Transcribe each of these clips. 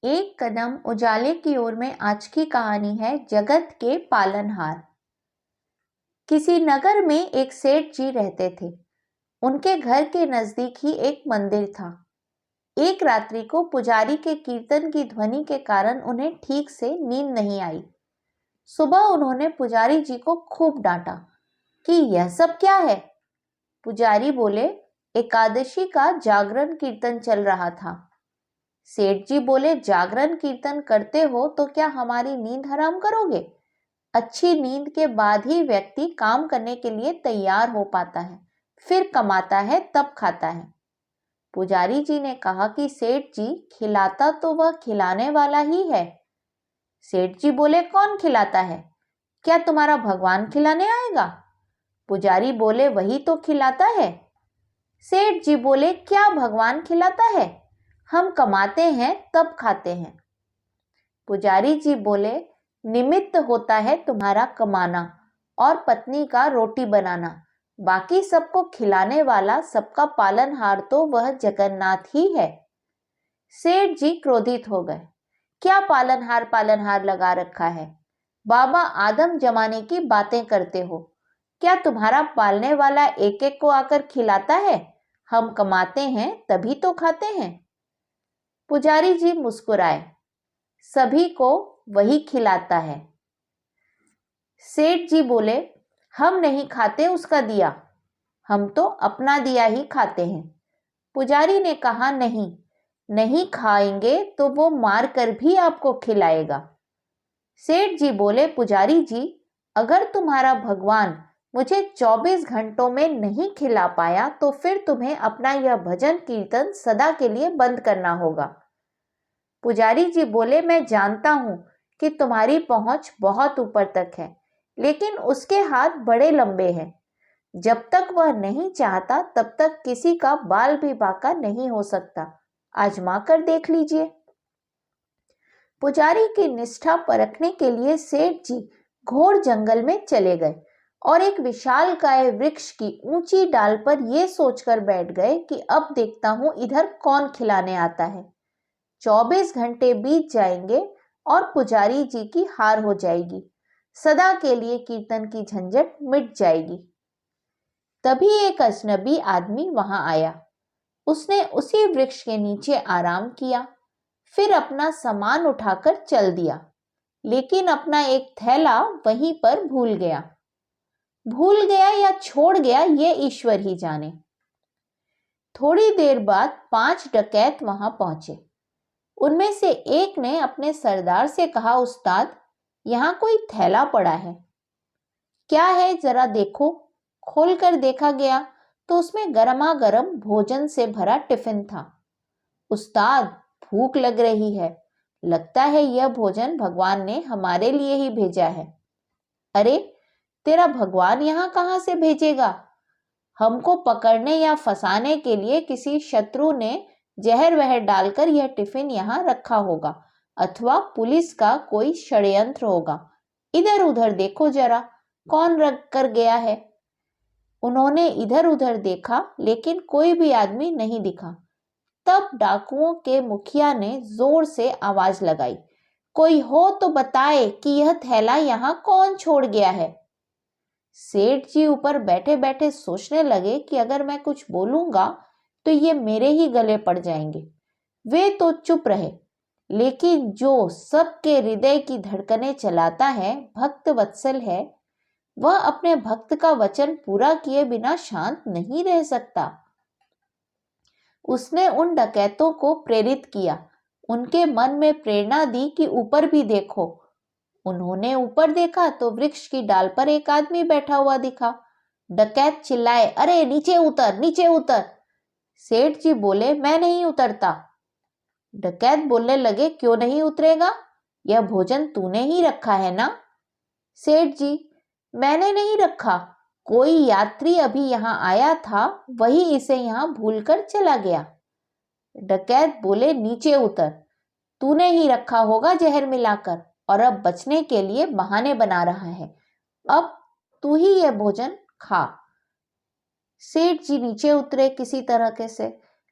एक कदम उजाले की ओर में आज की कहानी है जगत के पालनहार। किसी नगर में एक सेठ जी रहते थे। उनके घर के नजदीक ही एक मंदिर था। एक रात्रि को पुजारी के कीर्तन की ध्वनि के कारण उन्हें ठीक से नींद नहीं आई। सुबह उन्होंने पुजारी जी को खूब डांटा कि यह सब क्या है। पुजारी बोले, एकादशी का जागरण कीर्तन चल रहा था। सेठ जी बोले, जागरण कीर्तन करते हो तो क्या हमारी नींद हराम करोगे? अच्छी नींद के बाद ही व्यक्ति काम करने के लिए तैयार हो पाता है, फिर कमाता है, तब खाता है। पुजारी जी ने कहा कि सेठ जी, खिलाता तो वह खिलाने वाला ही है। सेठ जी बोले, कौन खिलाता है? क्या तुम्हारा भगवान खिलाने आएगा? पुजारी बोले, वही तो खिलाता है। सेठ जी बोले, क्या भगवान खिलाता है? हम कमाते हैं तब खाते हैं। पुजारी जी बोले, निमित्त होता है तुम्हारा कमाना और पत्नी का रोटी बनाना, बाकी सबको खिलाने वाला, सबका पालनहार तो वह जगन्नाथ ही है। सेठ जी क्रोधित हो गए। क्या पालनहार पालनहार लगा रखा है? बाबा आदम जमाने की बातें करते हो। क्या तुम्हारा पालने वाला एक एक को आकर खिलाता है? हम कमाते हैं तभी तो खाते हैं। पुजारी जी मुस्कुराए, सभी को वही खिलाता है। सेठ जी बोले, हम नहीं खाते उसका दिया, हम तो अपना दिया ही खाते हैं। पुजारी ने कहा, नहीं, नहीं खाएंगे तो वो मार कर भी आपको खिलाएगा। सेठ जी बोले, पुजारी जी, अगर तुम्हारा भगवान मुझे 24 घंटों में नहीं खिला पाया तो फिर तुम्हें अपना यह भजन कीर्तन सदा के लिए बंद करना होगा। पुजारी जी बोले, मैं जानता हूं कि तुम्हारी पहुंच बहुत ऊपर तक है, लेकिन उसके हाथ बड़े लंबे हैं। जब तक वह नहीं चाहता तब तक किसी का बाल भी बांका नहीं हो सकता। आजमा कर देख लीजिए। पुजारी की निष्ठा परखने के लिए सेठ जी घोर जंगल में चले गए और एक विशालकाय वृक्ष की ऊंची डाल पर यह सोचकर बैठ गए कि अब देखता हूं इधर कौन खिलाने आता है। 24 घंटे बीत जाएंगे और पुजारी जी की हार हो जाएगी। सदा के लिए कीर्तन की झंझट मिट जाएगी। तभी एक अजनबी आदमी वहां आया। उसने उसी वृक्ष के नीचे आराम किया, फिर अपना सामान उठाकर चल दिया, लेकिन अपना एक थैला वहीं पर भूल गया। भूल गया या छोड़ गया ये ईश्वर ही जाने। थोड़ी देर बाद 5 डकैत वहां पहुंचे। उनमें से एक ने अपने सरदार से कहा, उस्ताद, यहां कोई थैला पड़ा है। क्या है, जरा देखो। खोलकर देखा गया तो उसमें गरमा गर्म भोजन से भरा टिफिन था। उस्ताद, भूख लग रही है, लगता है यह भोजन भगवान ने हमारे लिए ही भेजा है। अरे, तेरा भगवान यहां कहां से भेजेगा? हमको पकड़ने या फंसाने के लिए किसी शत्रु ने जहर वहर डालकर यह टिफिन यहां रखा होगा, अथवा पुलिस का कोई षड्यंत्र होगा। इधर उधर देखो जरा, कौन रख कर गया है। उन्होंने इधर उधर देखा, लेकिन कोई भी आदमी नहीं दिखा। तब डाकुओं के मुखिया ने जोर से आवाज लगाई, कोई हो तो बताए कि यह थैला यहां कौन छोड़ गया है। सेठ जी ऊपर बैठे बैठे सोचने लगे कि अगर मैं कुछ बोलूंगा तो ये मेरे ही गले पड़ जाएंगे। वे तो चुप रहे, लेकिन जो सबके हृदय की धड़कनें चलाता है, भक्त वत्सल है, वह अपने भक्त का वचन पूरा किए बिना शांत नहीं रह सकता। उसने उन डकैतों को प्रेरित किया, उनके मन में प्रेरणा दी कि ऊपर भी देखो। उन्होंने ऊपर देखा तो वृक्ष की डाल पर एक आदमी बैठा हुआ दिखा। डकैत चिल्लाए, अरे नीचे उतर, नीचे उतर। सेठ जी बोले, मैं नहीं उतरता। डकैत बोलने लगे, क्यों नहीं उतरेगा? यह भोजन तूने ही रखा है ना? सेठ जी, मैंने नहीं रखा, कोई यात्री अभी यहां आया था, वही इसे यहां भूलकर चला गया। डकैत बोले, नीचे उतर, तूने ही रखा होगा जहर मिलाकर, और अब बचने के लिए बहाने बना रहा है। अब तू ही यह भोजन खा। सेठ जी नीचे उतरे किसी तरह से,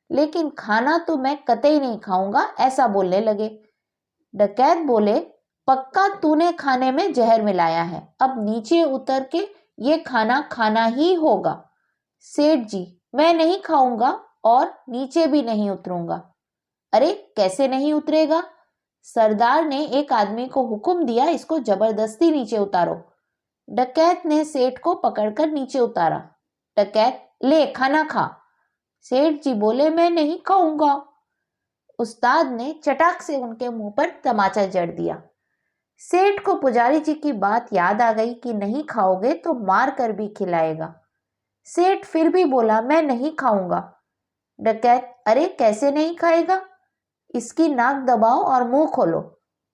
लेकिन खाना तो मैं कतई नहीं खाऊंगा, ऐसा बोलने लगे। डकैत बोले, पक्का तूने खाने में जहर मिलाया है, अब नीचे उतर के ये खाना खाना ही होगा। सेठ जी, मैं नहीं खाऊंगा और नीचे भी नहीं उतरूंगा। अरे कैसे नहीं उतरेगा? सरदार ने एक आदमी को हुक्म दिया, इसको जबरदस्ती नीचे उतारो। डकैत ने सेठ को पकड़कर नीचे उतारा। डकैत, ले खाना खा। सेठ जी बोले, मैं नहीं खाऊंगा। उस्ताद ने चटाक से उनके मुंह पर तमाचा जड़ दिया। सेठ को पुजारी जी की बात याद आ गई कि नहीं खाओगे तो मार कर भी खिलाएगा। सेठ फिर भी बोला, मैं नहीं खाऊंगा। डकैत, अरे कैसे नहीं खाएगा? इसकी नाक दबाओ और मुंह खोलो।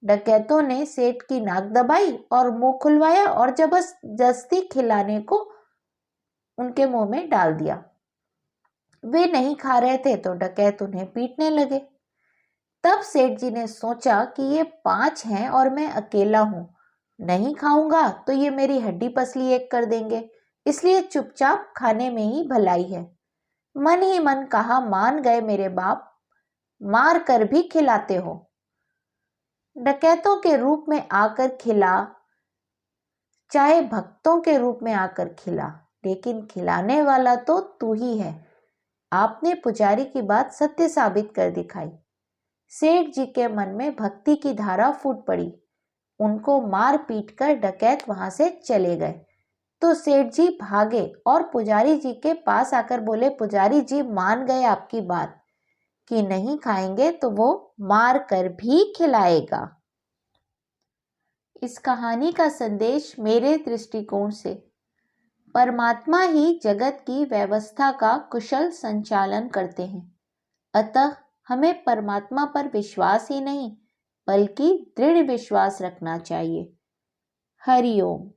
डकैतों ने सेठ की नाक दबाई और मुंह खुलवाया और जबरदस्ती खिलाने को उनके मुंह में डाल दिया। वे नहीं खा रहे थे तो डकैत उन्हें पीटने लगे। तब सेठ जी ने सोचा कि ये 5 हैं और मैं अकेला हूं, नहीं खाऊंगा तो ये मेरी हड्डी पसली एक कर देंगे, इसलिए चुपचाप खाने में ही भलाई है। मन ही मन कहा, मान गए मेरे बाप, मार कर भी खिलाते हो। डकैतों के रूप में आकर खिला, चाहे भक्तों के रूप में आकर खिला, लेकिन खिलाने वाला तो तू ही है। आपने पुजारी की बात सत्य साबित कर दिखाई। सेठ जी के मन में भक्ति की धारा फूट पड़ी। उनको मार पीट कर डकैत वहां से चले गए तो सेठ जी भागे और पुजारी जी के पास आकर बोले, पुजारी जी मान गए आपकी बात कि नहीं खाएंगे तो वो मार कर भी खिलाएगा। इस कहानी का संदेश मेरे दृष्टिकोण से, परमात्मा ही जगत की व्यवस्था का कुशल संचालन करते हैं, अतः हमें परमात्मा पर विश्वास ही नहीं बल्कि दृढ़ विश्वास रखना चाहिए। हरि ओम।